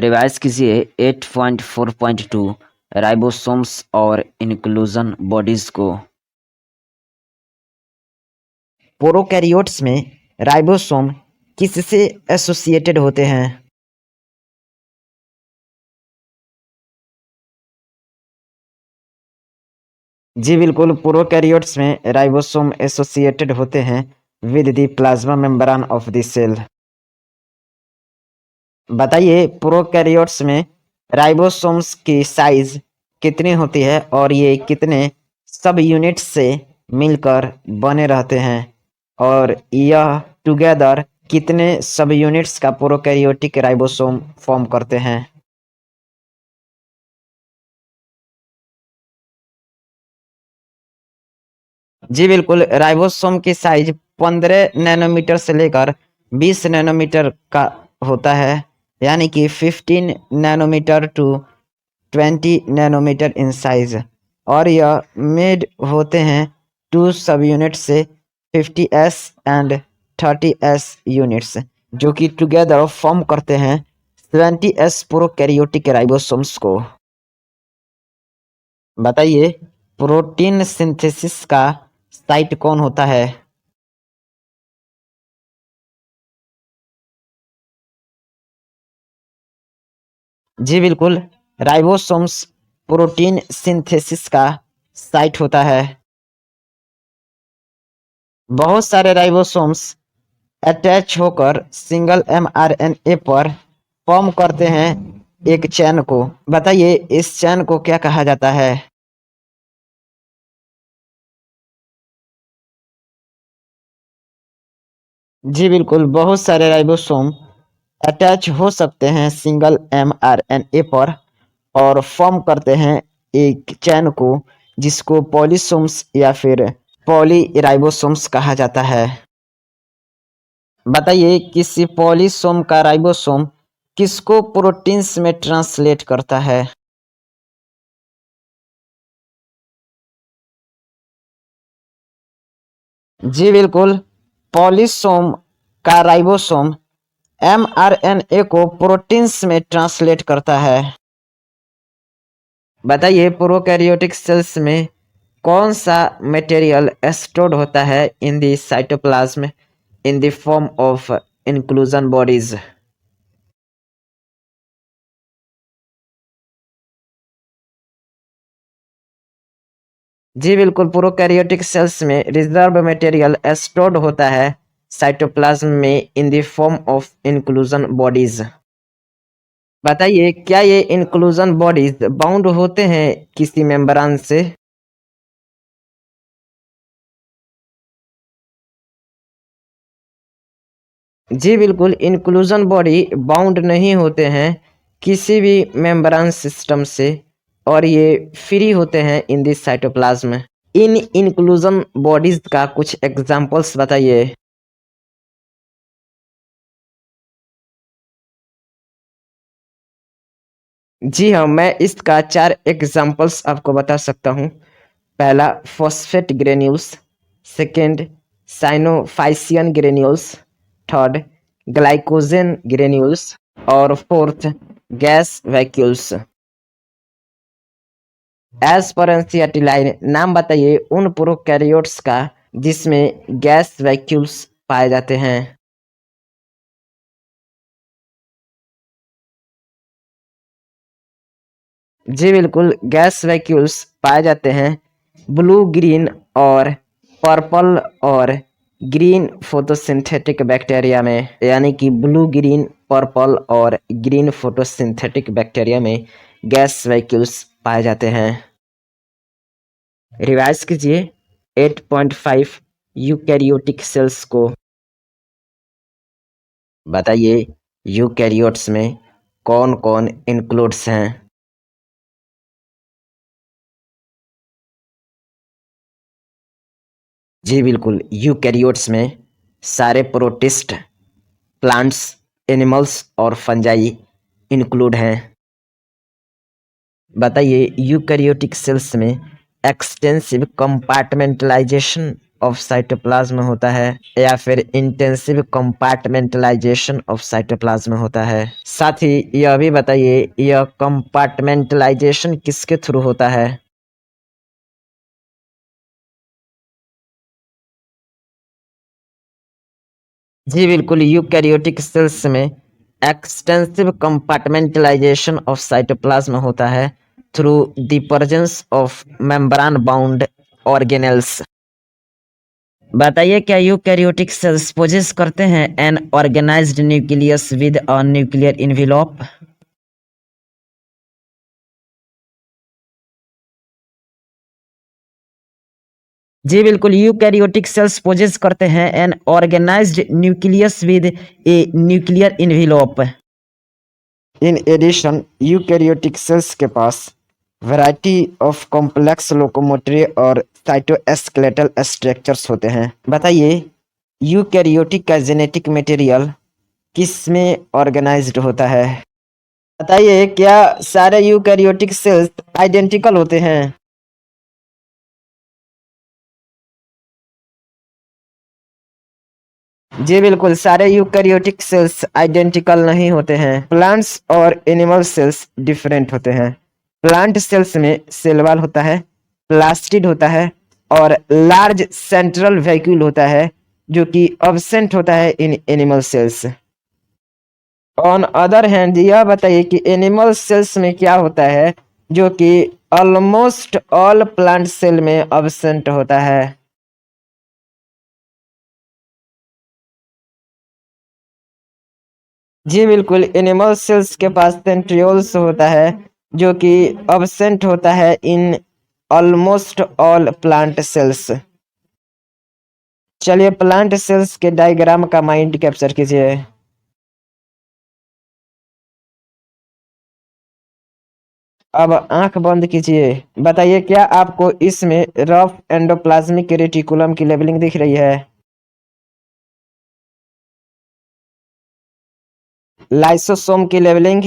Revise कीजिए 8.4.2 ribosomes और inclusion bodies को। प्रोकैरियोट्स में राइबोसोम किससे एसोसिएटेड होते हैं? जी बिल्कुल, प्रोकैरियोट्स में राइबोसोम एसोसिएटेड होते हैं with the plasma membrane of the cell. बताइए, प्रोकैरियोट्स में राइबोसोम्स की साइज कितनी होती है और ये कितने सब यूनिट्स से मिलकर बने रहते हैं और यह टुगेदर कितने सब यूनिट्स का प्रोकैरियोटिक राइबोसोम फॉर्म करते हैं? जी बिल्कुल, राइबोसोम की साइज 15 नैनोमीटर से लेकर 20 नैनोमीटर का होता है, यानी कि 15 nanometer to 20 nanometer in size, और यह मेड होते हैं 2 सब यूनिट से 50s एंड 30s यूनिट्स, जो कि टुगेदर फॉर्म करते हैं 70s प्रोकैरियोटिक राइबोसोम्स को। बताइए, प्रोटीन सिंथेसिस का साइट कौन होता है? जी बिल्कुल, राइबोसोम्स प्रोटीन सिंथेसिस का साइट होता है। बहुत सारे राइबोसोम्स अटैच होकर सिंगल mRNA पर फॉर्म करते हैं एक चेन को। बताइए, इस चेन को क्या कहा जाता है? जी बिल्कुल, बहुत सारे राइबोसोम अटैच हो सकते हैं सिंगल mRNA पर और फॉर्म करते हैं एक चेन को, जिसको पॉलीसोम्स या फिर पॉलीराइबोसोम्स कहा जाता है। बताइए, किसी पॉलीसोम का राइबोसोम किसको प्रोटीन्स में ट्रांसलेट करता है? जी बिल्कुल, पॉलीसोम का राइबोसोम mRNA को प्रोटीन्स में ट्रांसलेट करता है। बताइए, प्रोकैरियोटिक सेल्स में कौन सा मटेरियल स्टोर्ड होता है in the cytoplasm in the form of inclusion bodies? जी बिल्कुल, प्रोकैरियोटिक सेल्स में रिजर्व मटेरियल स्टोर्ड होता है साइटोप्लाज्म में in the form of inclusion bodies. बताइए, क्या ये इंक्लूजन बॉडीज बाउंड होते हैं किसी मेम्ब्रेन से? जी बिल्कुल, इंक्लूजन बॉडी बाउंड नहीं होते हैं किसी भी मेम्ब्रेन सिस्टम से और ये फ्री होते हैं इन this cytoplasm. In inclusion bodies का कुछ एग्जांपल्स बताइए। जी हाँ, मैं इसका 4 एग्जांपल्स आपको बता सकता हूँ। पहला, phosphate granules. Second, cyanophycean granules. Third, glycogen granules. और फोर्थ, गैस वैक्यूल्स। एज पर एनसीईआरटी लाइन, नाम बताइए उन प्रोकैरियोट्स का जिसमें गैस वैक्यूल्स पाए जाते हैं। जी बिल्कुल, गैस वैक्यूल्स पाए जाते हैं ब्लू ग्रीन और पर्पल और ग्रीन फोटोसिंथेटिक बैक्टीरिया में, यानी कि ब्लू ग्रीन पर्पल और ग्रीन फोटोसिंथेटिक बैक्टीरिया में गैस वैक्यूल्स पाए जाते हैं। रिवाइज कीजिए 8.5 यूकैरियोटिक सेल्स को। बताइए, यूकैरियोट्स में कौन कौन इंक्लूड्स हैं? जी बिल्कुल, यूकैरियोट्स में सारे प्रोटिस्ट, प्लांट्स, एनिमल्स और फंजाई इंक्लूड हैं। बताइए, यूकैरियोटिक सेल्स में एक्सटेंसिव कंपार्टमेंटलाइजेशन ऑफ साइटोप्लाज्म होता है या फिर इंटेंसिव कंपार्टमेंटलाइजेशन ऑफ साइटोप्लाज्म होता है। साथ ही यह भी बताइए यह कंपार्टमेंटलाइजेशन किसके थ्रू होता है। जी बिल्कुल, यूकैरियोटिक सेल्स में एक्सटेंसिव कंपार्टमेंटलाइजेशन ऑफ साइटोप्लाज्म होता है through the presence of membrane bound organelles. बताइए क्या यूकैरियोटिक सेल्स पोजेस करते हैं an organised nucleus with a nuclear envelope. जी बिल्कुल, यूकैरियोटिक सेल्स पोजेस करते हैं an organised nucleus with a nuclear envelope. In addition eukaryotic cells के पास वैरायटी ऑफ कॉम्प्लेक्स लोकोमोटरी और साइटोस्केलेटल स्ट्रक्चर्स होते हैं। बताइए यूकैरियोटिक का जेनेटिक मटेरियल किस में ऑर्गेनाइज्ड होता है। बताइए क्या सारे यूकैरियोटिक सेल्स आइडेंटिकल होते हैं। जी बिल्कुल, सारे यूकैरियोटिक सेल्स आइडेंटिकल नहीं होते हैं। प्लांट्स और एनिमल सेल्स डिफरेंट होते हैं। प्लांट सेल्स में सेल वॉल होता है, प्लास्टिड होता है और लार्ज सेंट्रल वैक्यूल होता है जो कि अब्सेंट होता है in animal cells. On other hand यह बताइए कि एनिमल सेल्स में क्या होता है जो कि ऑलमोस्ट ऑल प्लांट सेल में अब्सेंट होता है। जी बिल्कुल, एनिमल सेल्स के पास सेंट्रियोल्स होता है जो कि अब्सेंट होता है in almost all plant cells. चलिए प्लांट सेल्स के डायग्राम का माइंड कैप्चर कीजिए। अब आंख बंद कीजिए। बताइए क्या आपको इसमें रफ एंडोप्लाज्मिक रेटिकुलम की लेबलिंग दिख रही है। लाइसोसोम की लेबलिंग,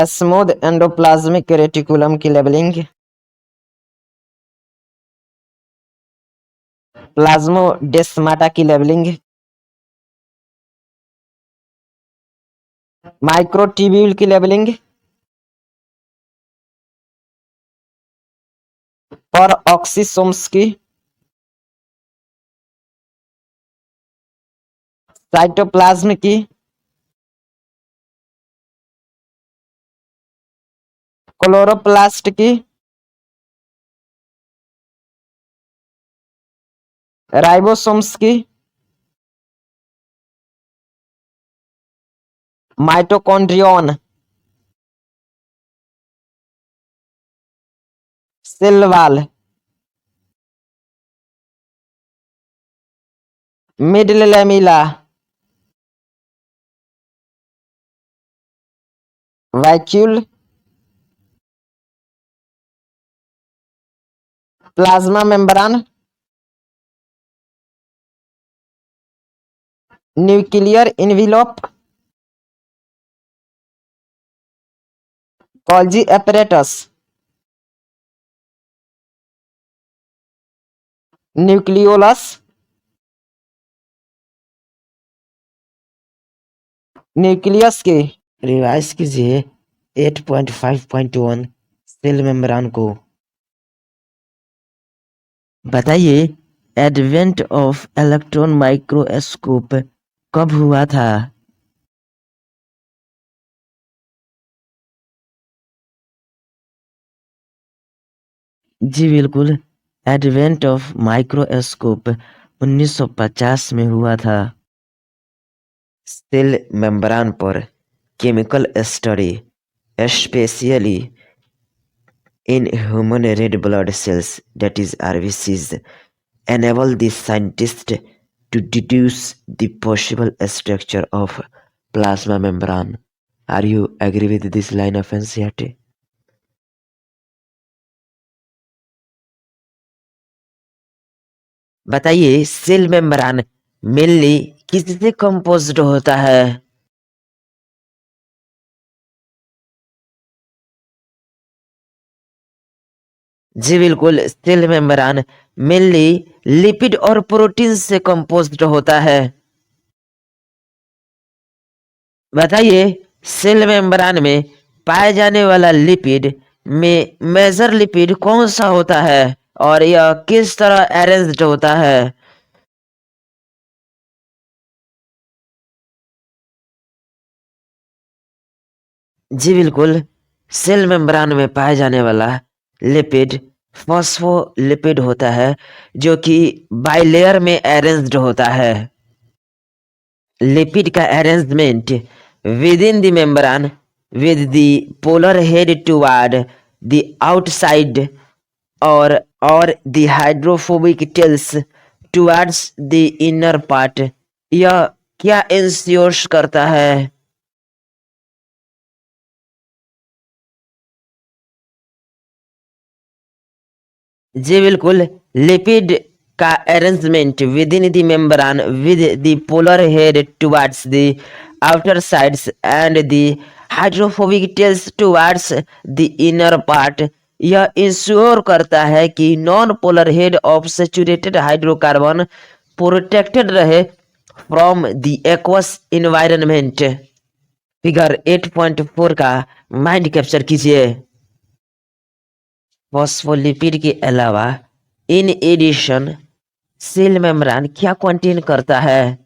स्मूथ एंडोप्लाज्मिक रेटिकुलम की लेबलिंग, प्लाज्मोडेस्माटा की लेबलिंग, माइक्रोट्यूब्यूल की लेबलिंग, पर ऑक्सीसोम्स की, साइटोप्लाज्म की, क्लोरोप्लास्ट की, राइबोसोम्स की, mitochondrion, cell wall, middle lamella, vacuole, plasma membrane, nuclear envelope, Golgi apparatus, nucleolus, nucleus के रिवाइज कीजिए 8.5.1 सेल मेम्ब्रेन को। बताइए एडवेंट ऑफ इलेक्ट्रॉन माइक्रोस्कोप कब हुआ था। जी बिल्कुल, एडवेंट ऑफ माइक्रोस्कोप 1950 में हुआ था। सेल मेम्ब्रेन पर chemical study specially in human red blood cells, that is RBCs, enable the scientist to deduce the possible structure of plasma membrane. Are you agree with this line of NCERT? बताइए cell membrane mainly किससे composed होता है। जी बिल्कुल, cell membrane mainly lipid और protein से composed होता है। बताइए, सेल मेम्ब्रेन में पाए जाने वाला लिपिड में मेजर लिपिड कौन सा होता है और यह किस तरह अरेंज्ड होता है? जी बिल्कुल, सेल मेम्ब्रेन में पाए जाने वाला लिपिड फॉस्फोलिपिड होता है जो कि बाइलेयर में अरेंज्ड होता है। लिपिड का arrangement within the membrane with the polar head toward the outside or the hydrophobic tails towards the inner part। यह क्या इंश्योर्स करता है? जी बिल्कुल, लिपिड का arrangement within the membrane with the polar head towards the outer sides and the hydrophobic tails towards the inner part. यह ensure करता है कि non polar head of saturated hydrocarbon protected रहे from the aqueous environment. Figure 8.4 का mind capture कीजिए। Phospholipid के अलावा in addition cell membrane क्या कंटेन करता है?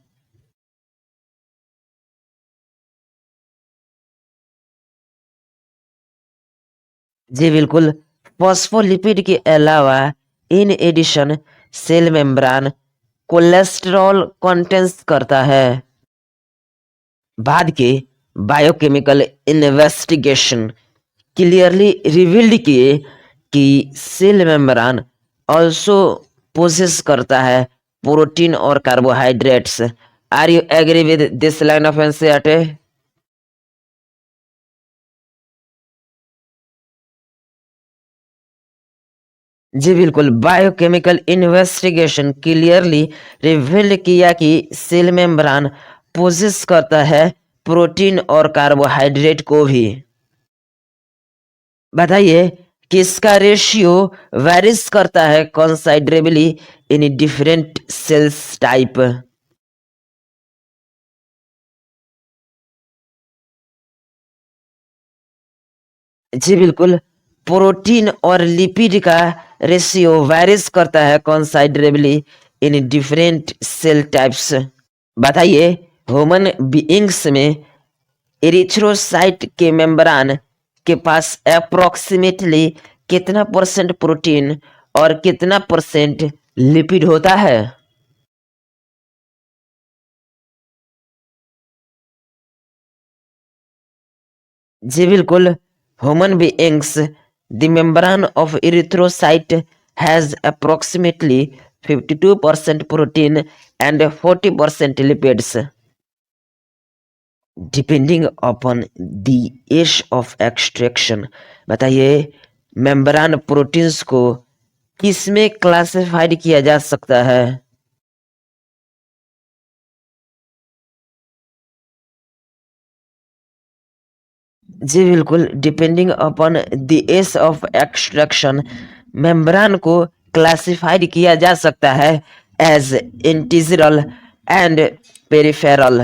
जी बिल्कुल, फॉस्फोलिपिड के अलावा in addition cell membrane cholesterol contains करता है। बाद के बायोकेमिकल इन्वेस्टिगेशन क्लियरली रिवील्ड किए कि सेल मेम्ब्रेन ऑल्सो पोसेस करता है प्रोटीन और carbohydrates. Are you agree with this line of NCERT? जी बिल्कुल, बायोकेमिकल इन्वेस्टिगेशन क्लियरली रिवील्ड किया कि सेल मेम्ब्रेन पोसेस करता है प्रोटीन और कार्बोहाइड्रेट को भी। बताइए, किसका रेशियो वेरीज करता है कंसाइडरेबली इन डिफरेंट सेल्स टाइप? जी बिल्कुल, प्रोटीन और लिपिड का रेशियो वेरीज करता है कंसाइडरेबली इन डिफरेंट सेल टाइप्स। बताइए, ह्यूमन बीइंग्स में एरिथ्रोसाइट के मेम्ब्रेन के पास अप्रोक्सीमेटली कितना परसेंट प्रोटीन और कितना परसेंट लिपिड होता है? जी बिल्कुल, human beings the membrane of erythrocyte has approximately 52% protein and 40% lipids depending upon the age of extraction। बताइए, मेम्ब्रेन प्रोटीन्स को किसमें क्लासिफाइड किया जा सकता है? जी बिल्कुल, depending upon the age of extraction membrane को क्लासिफाइड किया जा सकता है एज इंटीग्रल एंड पेरिफेरल।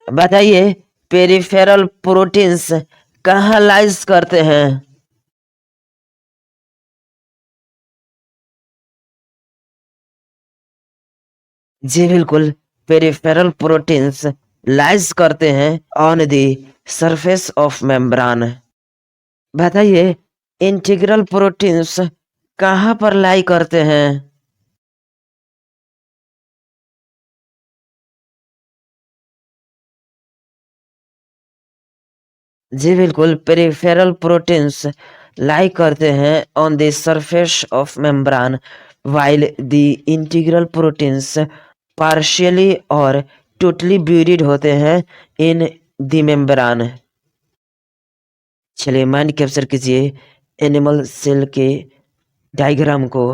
बताइए, पेरिफेरल प्रोटीन्स कहाँ लाइज करते हैं? जी बिल्कुल, पेरिफेरल प्रोटीन्स लाइज करते हैं on the surface of membrane. बताइए, इंटीग्रल प्रोटीन्स कहाँ पर लाई करते हैं? जी बिल्कुल, पेरिफेरल प्रोटीन्स लाई करते हैं on the surface of membrane while the integral proteins partially और totally buried होते हैं in the membrane। चलिए, माइंड कैप्चर कीजिए एनिमल सेल के डायग्राम को।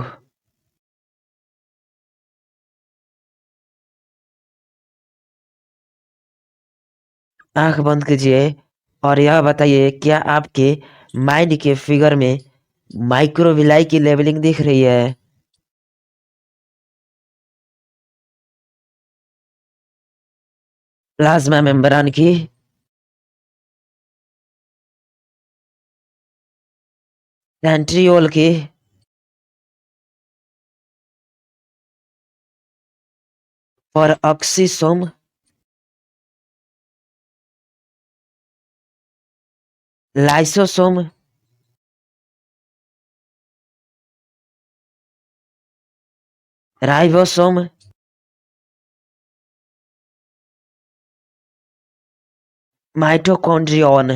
आंख बंद कीजिए और यह बताइए, क्या आपके माइंड के फिगर में माइक्रोविलाई की लेवलिंग दिख रही है। प्लाज्मा मेम्ब्रेन की सेंट्रियोल की और oxysome lysosome ribosome mitochondrion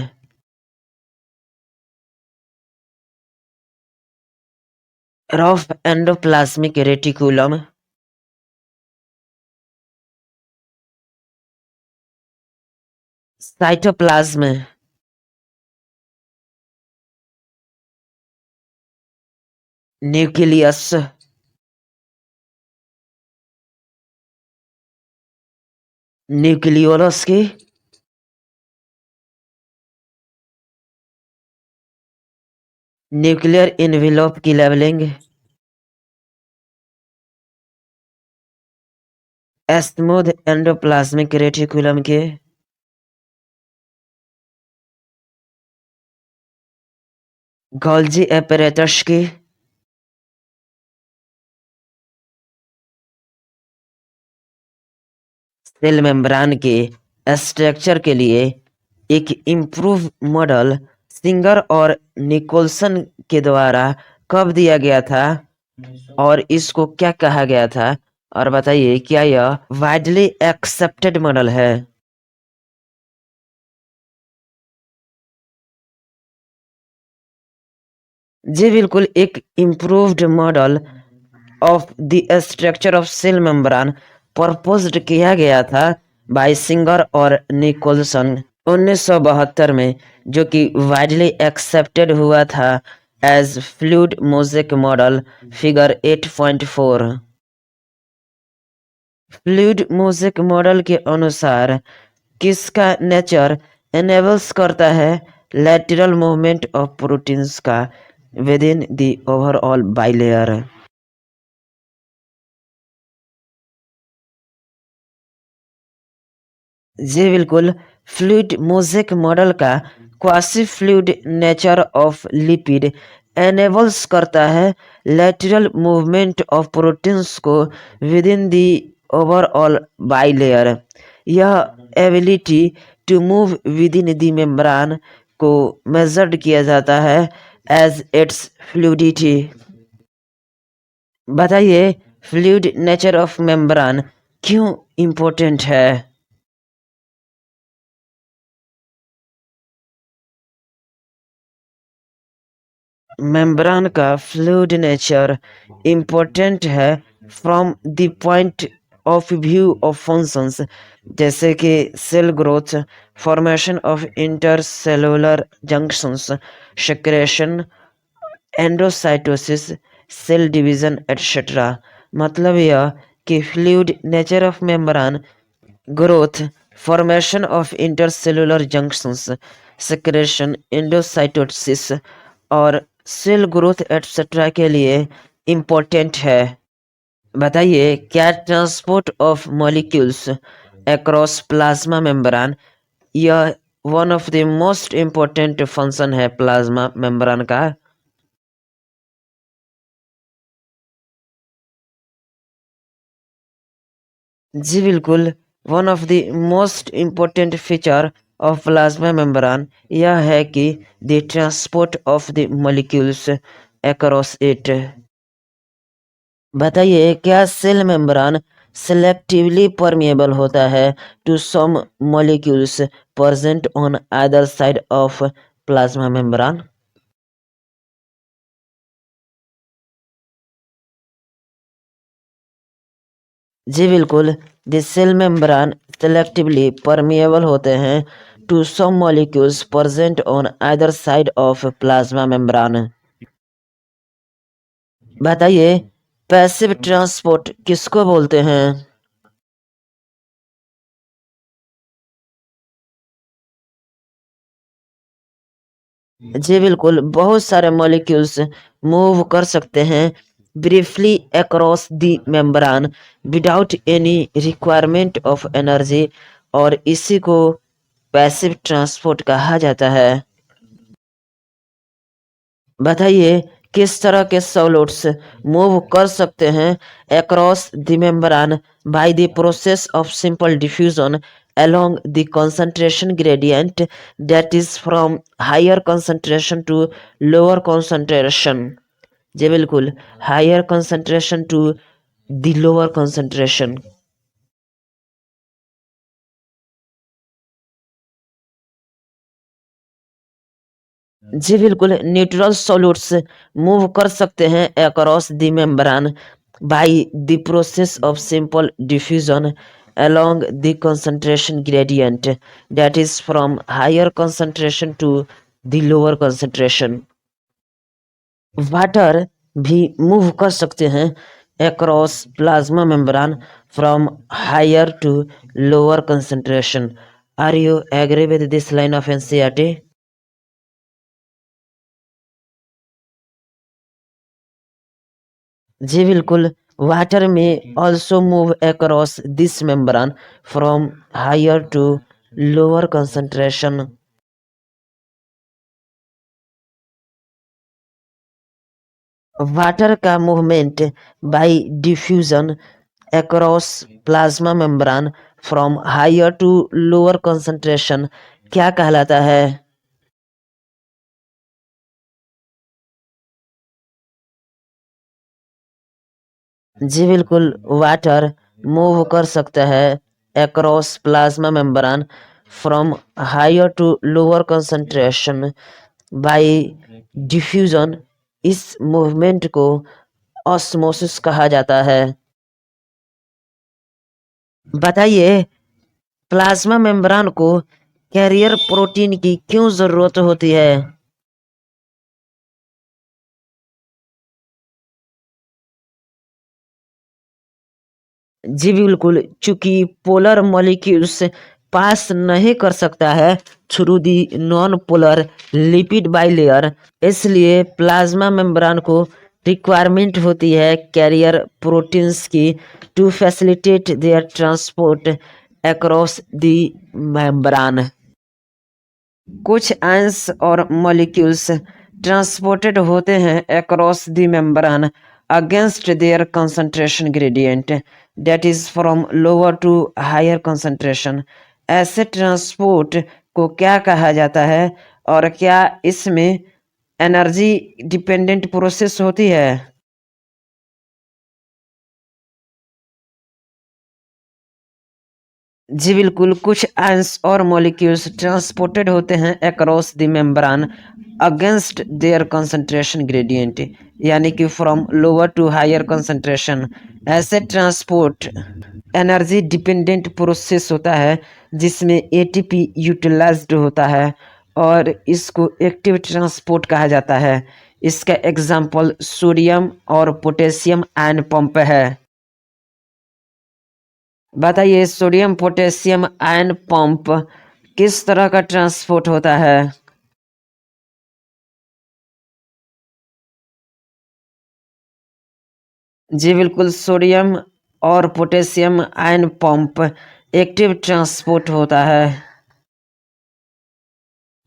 rough endoplasmic reticulum cytoplasm nucleus nucleolus की न्यूक्लियर इन्वेलप की लेवलिंग स्मूथ एंडोप्लाज्मिक रेटिकुलम के गोल्जी एपरेटस की सेल मेम्ब्रेन के स्ट्रक्चर के लिए एक इम्प्रूव मॉडल सिंगर और निकोलसन के द्वारा कब दिया गया था और इसको क्या कहा गया था? और बताइए क्या यह वाइडली एक्सेप्टेड मॉडल है? जी बिल्कुल, एक improved model of the structure of cell membrane proposed किया गया था बाय सिंगर और निकोलसन 1972 में, जो कि वाइडली एक्सेप्टेड हुआ था as fluid mosaic model figure 8.4। Fluid mosaic model के अनुसार किसका नेचर एनेबल्स करता है लैटरल मूवमेंट ऑफ प्रोटीन्स का within the overall bilayer? जी बिल्कुल, फ्लूइड मोज़ेक मॉडल का quasi fluid nature of lipid enables करता है लैटरल मूवमेंट ऑफ प्रोटीन्स को within the overall bilayer. यह ability to move within the membrane को measured किया जाता है एज इट्स फ्लूइडिटी। बताइए फ्लूइड नेचर ऑफ मेम्ब्रेन क्यों इम्पोर्टेंट है? मेम्ब्रेन का फ्लूइड नेचर इम्पोर्टेंट है from the point of view of functions, जैसे कि cell growth, formation of intercellular junctions, secretion, endocytosis, cell division etcetera. मतलब यह कि fluid nature of membrane growth, formation of intercellular junctions, secretion, endocytosis और cell growth etcetera के लिए important है। बताइए क्या transport of molecules across plasma membrane यह one of the most important function है प्लाज्मा मेम्ब्रेन का? जी बिल्कुल, one of the most important feature of plasma membrane यह है कि the transport of the molecules across it. बताइए क्या सेल मेम्ब्रेन सेलेक्टिवली परमिएबल होता है to some molecules present on either side of plasma membrane? जी बिल्कुल, the cell membrane selectively permeable होते हैं to some molecules present on either side of plasma membrane. बताइए passive transport किसको बोलते हैं? जी बिल्कुल, बहुत सारे मॉलिक्यूल्स मूव कर सकते हैं briefly across the membrane without any requirement of energy, और इसी को पैसिव ट्रांसपोर्ट कहा जाता है। बताइए किस तरह के सॉलिड्स मूव कर सकते हैं across the membrane by the process of simple diffusion along the concentration gradient, that is from higher concentration to lower concentration। जी बिल्कुल, higher concentration to the lower concentration। जी बिल्कुल, न्यूट्रल सॉलिड्स मूव कर सकते हैं across the membrane by the process of simple diffusion along the concentration gradient, that is from higher concentration to the lower concentration। Water भी move कर सकते हैं across plasma membrane from higher to lower concentration। Are you agree with this line of NCERT? जी बिल्कुल, water may also move across this membrane from higher to lower concentration। Water का movement by diffusion across plasma membrane from higher to lower concentration क्या कहलाता है? जी बिल्कुल, water move कर सकता है across plasma membrane from higher to lower concentration by diffusion। इस मूवमेंट को ऑस्मोसिस कहा जाता है। बताइए प्लाज्मा मेम्ब्रेन को कैरियर प्रोटीन की क्यों जरूरत होती है? जी बिल्कुल, चूंकि पोलर मॉलिक्यूल्स पास नहीं कर सकता है through the non polar lipid bilayer, इसलिए प्लाज्मा मेम्ब्रेन को रिक्वायरमेंट होती है कैरियर प्रोटीन्स की to facilitate their transport across the membrane. कुछ आयंस और मॉलिक्यूल्स ट्रांसपोर्टेड होते हैं across the membrane against their concentration gradient, that is from lower to higher concentration. ऐसे ट्रांसपोर्ट को क्या कहा जाता है और क्या इसमें एनर्जी डिपेंडेंट प्रोसेस होती है? जी बिल्कुल, कुछ आयंस और मॉलिक्यूल्स ट्रांसपोर्टेड होते हैं across the membrane against their concentration gradient, यानी कि from lower to higher concentration. ऐसे ट्रांसपोर्ट एनर्जी डिपेंडेंट प्रोसेस होता है जिसमें एटीपी यूटिलाइज्ड होता है और इसको एक्टिव ट्रांसपोर्ट कहा जाता है। इसका एग्जाम्पल सोडियम और पोटेशियम आयन पंप है। बताइए सोडियम पोटेशियम आयन पंप किस तरह का ट्रांसपोर्ट होता है? जी बिल्कुल, सोडियम और potassium ion pump active transport होता है।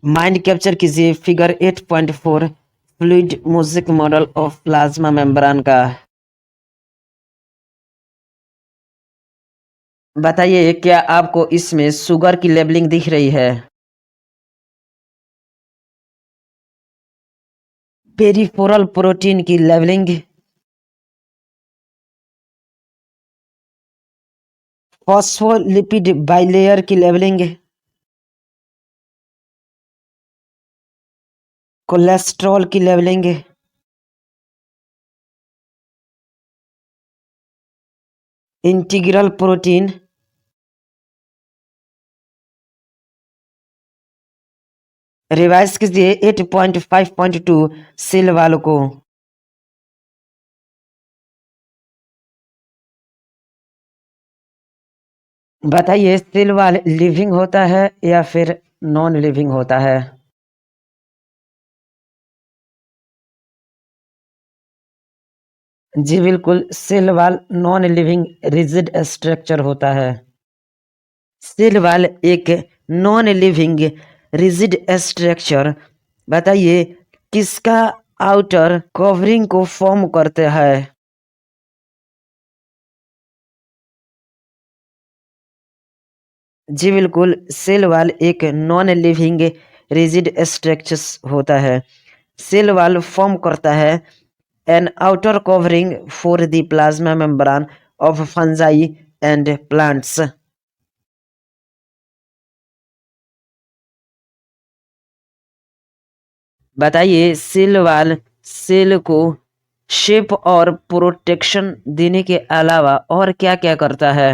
माइंड कैप्चर कीजिए figure 8.4 fluid mosaic model of plasma membrane का। बताइए क्या आपको इसमें शुगर की लेबलिंग दिख रही है? पेरिफेरल प्रोटीन की लेबलिंग, फॉस्फोलिपिड बाइलेयर की लेबलिंग, कोलेस्ट्रॉल की लेबलिंग, इंटीग्रल प्रोटीन। रिवाइज कीजिए 8.5.2 सेल वालों को। बताइए सेल वाल लिविंग होता है या फिर नॉन लिविंग होता है? जी बिल्कुल, cell wall non living rigid structure होता है। सेल वॉल एक नॉन लिविंग रिजिड स्ट्रक्चर, बताइए किसका आउटर कवरिंग को फॉर्म करते हैं? जी बिल्कुल, सेल वॉल एक नॉन लिविंग रिजिड स्ट्रक्चर होता है। सेल वॉल फॉर्म करता है an outer covering for the plasma membrane of fungi and plants। बताइए सेल वॉल सेल को शेप और प्रोटेक्शन देने के अलावा और क्या क्या करता है?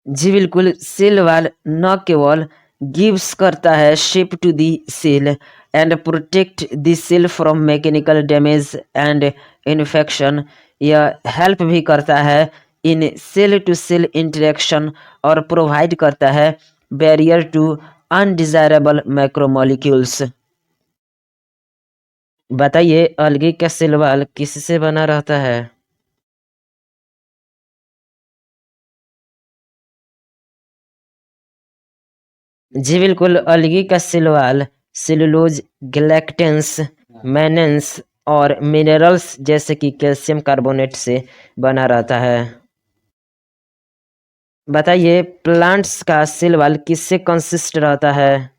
जी बिल्कुल, सेल वॉल न केवल गिव्स करता है shape to the cell and protect the cell from mechanical damage and infection, यह हेल्प भी करता है in cell to cell interaction और प्रोवाइड करता है बैरियर टू अनडिजायरेबल मैक्रोमोलिक्यूल्स। बताइए अलगी का सेल वॉल किससे बना रहता है? जी बिल्कुल, अलगी का सेल वॉल सेलुलोज, गैलेक्टेंस, मैनेंस और मिनरल्स जैसे कि कैल्शियम कार्बोनेट से बना रहता है। बताइए प्लांट्स का सेल वॉल किससे कंसिस्ट रहता है?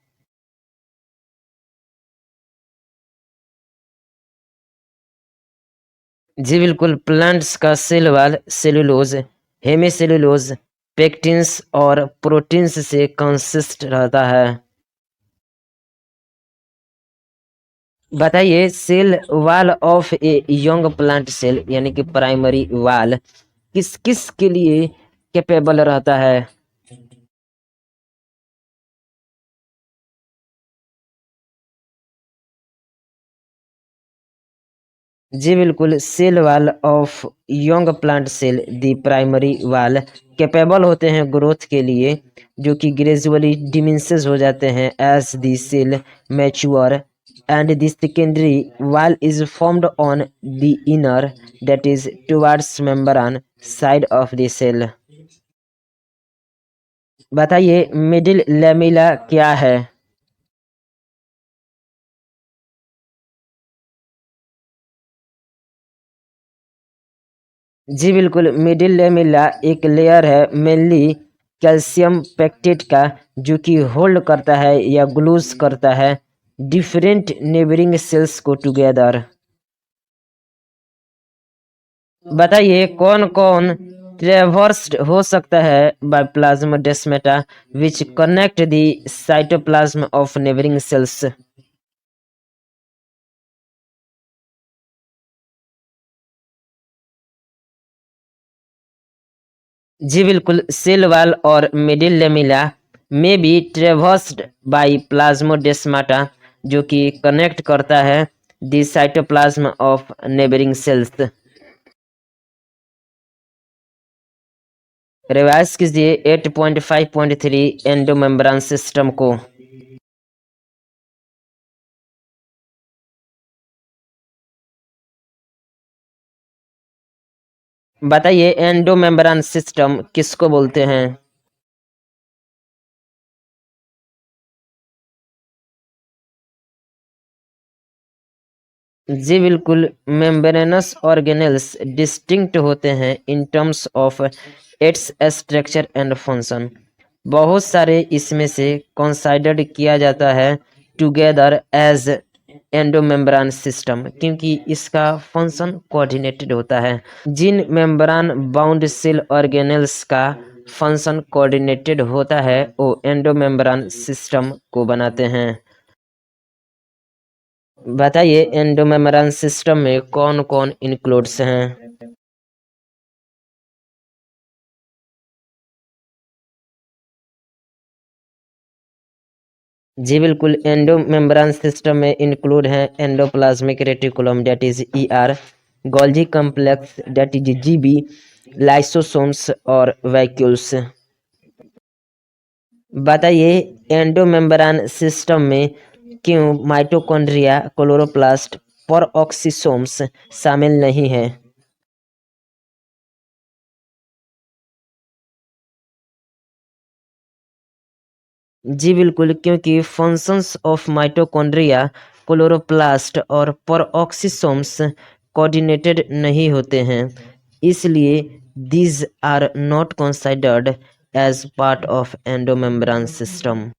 जी बिल्कुल, प्लांट्स का cell wall cellulose, hemicellulose, pectins और प्रोटीन्स से कंसिस्ट रहता है। बताइए cell wall of a young plant cell यानी कि प्राइमरी वॉल किस किस के लिए कैपेबल रहता है? जी बिल्कुल, cell wall of young plant cell the primary wall capable होते हैं ग्रोथ के लिए, जो कि ग्रेजुअली डिमिनिशेस हो जाते हैं as the cell mature, and the secondary wall is formed on the inner that is towards membrane side of the cell. बताइए मिडिल लैमेला क्या है? जी बिल्कुल, मिडिल लैमेला एक लेयर है मेनली कैल्शियम पेक्टेट का, जो कि होल्ड करता है या ग्लूज करता है डिफरेंट नेबरिंग सेल्स को टुगेदर। बताइए कौन कौन ट्रेवर्स्ड हो सकता है by plasmodesmata which connect the cytoplasm of neighbouring cells? जी बिल्कुल, सेल वॉल और मिडिल लेमिला में भी ट्रेवर्स्ड बाई प्लाज्मोडेस्माटा, जो कि कनेक्ट करता है the cytoplasm of neighbouring sales. Revise कीजिए 8.5.3 एंडोमेम्ब्रेन सिस्टम को। बताइए एंडोमेम्ब्रेन सिस्टम किसको बोलते हैं? जी बिल्कुल, मेम्ब्रेनस ऑर्गेनेल्स डिस्टिंक्ट होते हैं in terms of its structure and function. बहुत सारे इसमें से कंसाइडर्ड किया जाता है टुगेदर एज एंडोमेम्ब्रेन सिस्टम क्योंकि इसका फंक्शन कोऑर्डिनेटेड होता है। जिन मेम्ब्रेन बाउंड सेल ऑर्गेनेल्स का फंक्शन कोऑर्डिनेटेड होता है वो एंडोमेम्ब्रेन सिस्टम को बनाते हैं। बताइए एंडोमेम्ब्रेन सिस्टम में कौन कौन इंक्लूड्स हैं? जी बिल्कुल, एंडोमेम्ब्रेन सिस्टम में इंक्लूड हैं endoplasmic reticulum that is ER, Golgi complex that is GB, lysosomes और वैक्यूल्स। बताइए एंडोमेम्ब्रेन सिस्टम में क्यों माइटोकॉन्ड्रिया, क्लोरोप्लास्ट, परऑक्सीसोम्स शामिल नहीं है? जी बिल्कुल, क्योंकि फंक्शंस ऑफ माइटोकॉन्ड्रिया, क्लोरोप्लास्ट और परऑक्सीसोम्स कोऑर्डिनेटेड नहीं होते हैं, इसलिए these are not considered as part of endomembrane system.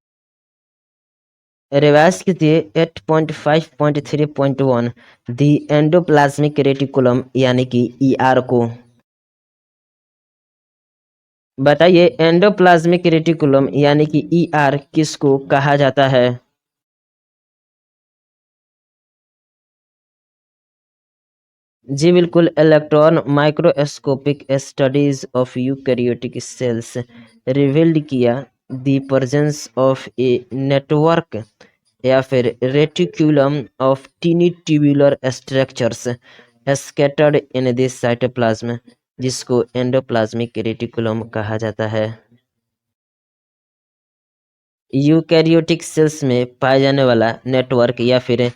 Revise कीजिए 8.5.3.1 दी एंडोप्लाज्मिक रेटिकुलम यानी कि ईआर को। बताइए एंडोप्लाज्मिक रेटिकुलम यानी कि ईआर किसको कहा जाता है? जी बिल्कुल, electron microscopic studies of eukaryotic cells revealed किया the presence of a network या फिर reticulum of tiny tubular structures scattered in this cytoplasm, जिसको एंडोप्लाज्मिक रेटिकुलम कहा जाता है। यूकैरियोटिक सेल्स में पाया जाने वाला नेटवर्क या फिर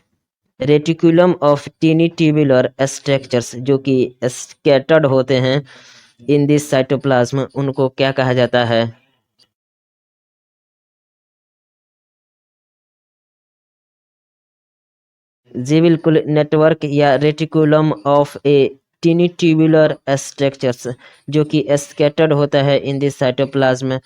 reticulum of tiny tubular structures जो कि स्कैटर्ड होते हैं इन दिस साइटोप्लाज्म, उनको क्या कहा जाता है? जी बिल्कुल, नेटवर्क या reticulum of a tiny tubular structures जो कि स्कैटर्ड होता है इन दिस साइटोप्लाज्म